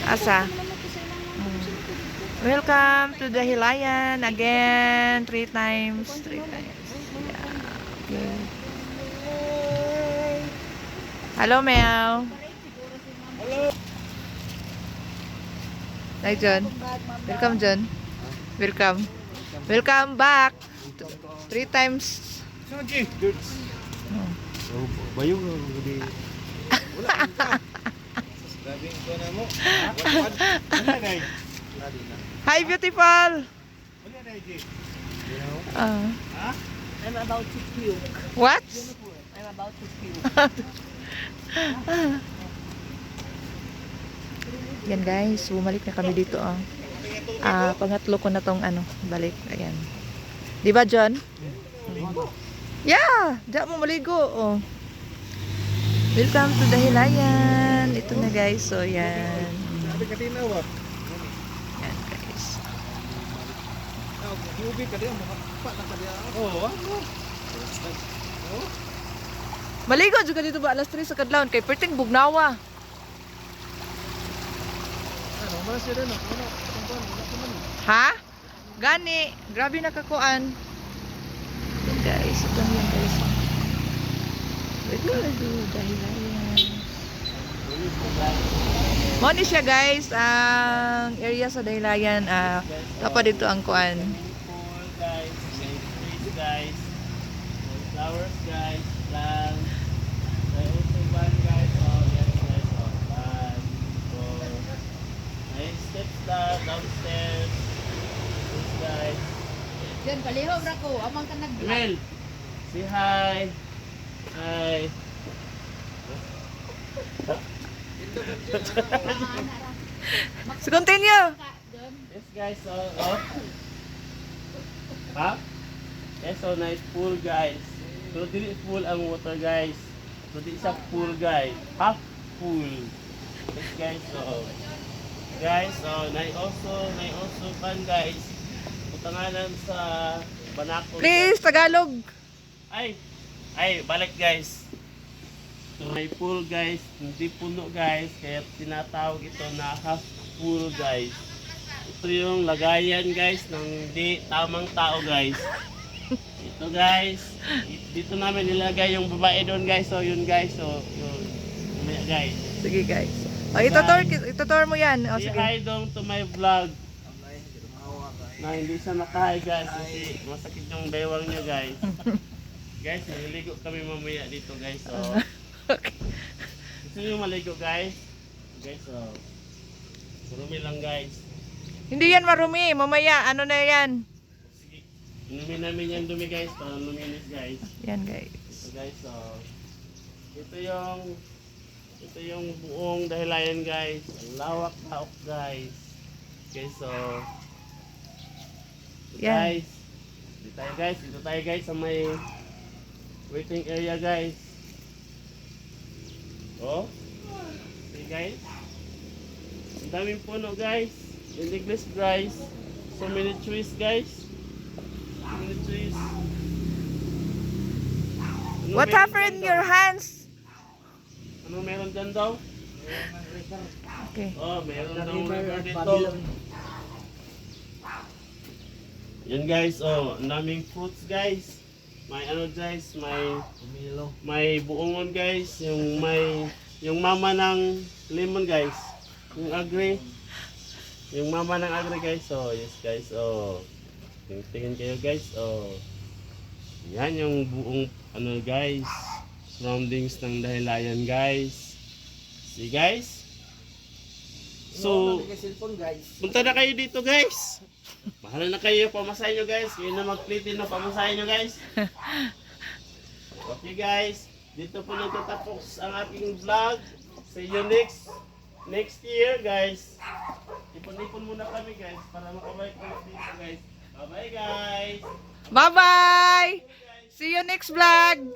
Asa? Welcome to the Hilayan again. 3 times. 3 times. Yeah. Okay. Hello, Mel. Hello. Hi, John. Welcome, John. Welcome. Welcome back. 3 times. Sige. Bayong di. Wala ka. Subscribing ko na mo. Wala na. Hi, beautiful. Wala na di. Uh, I'm about to puke. what? I'm about to puke. Yan guys, bumalik na kami dito. Pangatlo ko na tong balik. Ayan. Di ba, John? Yeah! Diyan mo maligo. Oh. Welcome to the Hilayan. Ito na guys. So, yan. Sabi ka din na. Yan guys. Yubi ka din. Pa na ka din. Oo. Maligo juga dito ba alas 3 sa kadlawon kay perting bugnawa. Ano, mas yun ano. Ha? Gani, grabe na kakuan. Yan guys, ito na yan guys. Welcome to the Hilayan. Mo ni siya guys, ang area sa Dahilayan, kapag dito ang kuan. Guys, trees guys, flowers guys, plants, van guys, oh yes guys, oh van, oh, may steps downstairs, this guys. Diyan, kalihog ra ko. Amang ka nag-vlog. Mel, say hi. Hi. So continue. Yes guys, oh. Ha? Yes, so nice pool guys. So dili full ang water guys. So di sa pool guys. Half pool. Yes guys, so. Guys, so nay also fun guys. Putanganan sa Banacol. Please, Tagalog. Ay, balik guys. So may pool guys, hindi puno guys, kaya tinatawag ito na half pool guys. Ito yung lagayan guys ng di tamang tao guys. Ito guys, dito namin nilagay yung babae doon guys. So yun guys, so yun. Mamaya guys. Sige guys. Itutur mo yan. O, Say sige. hi dong to my vlog. Na hindi siya nakahay guys kasi masakit yung bewang niya guys. Guys, naliligo kami mamaya dito guys. So, Okay. gusto nyo maligo guys? Guys, so marumi lang guys. Hindi yan marumi. Mamaya, ano na yan? Sige, inumin namin yan dumi guys para luminis guys. Yan guys. So guys, so ito yung buong Dahilayan guys. Ang lawak-lawak guys. Okay, so Yan. guys, dito tayo guys sa may waiting area guys. Oh, see guys, ang daming puno guys. In English guys, so many trees guys. So many trees. Ano What meron happened in dyan your daw? hands? Ano meron dyan daw? Okay. Oh, meron daw river dito. Yan guys, oh, ang daming fruits guys. May ano guys, may buongon guys, yung mama ng lemon guys. Yung agri. Yung mama ng agri guys. Oh, yes guys. Oh. Tingin kayo guys. Oh. Yan yung buong ano guys. Surroundings ng Dahilayan guys. See guys? So, punta na kayo dito guys. Bahala na kayo, pamasahin nyo guys. Kayo na mag-plate na pamasahin nyo guys. Okay guys, dito po nagtatapos ang aking vlog. See you next year guys. Ipon-ipon muna kami guys para makabalik ulit dito guys. Bye bye guys. Bye-bye! See you next vlog!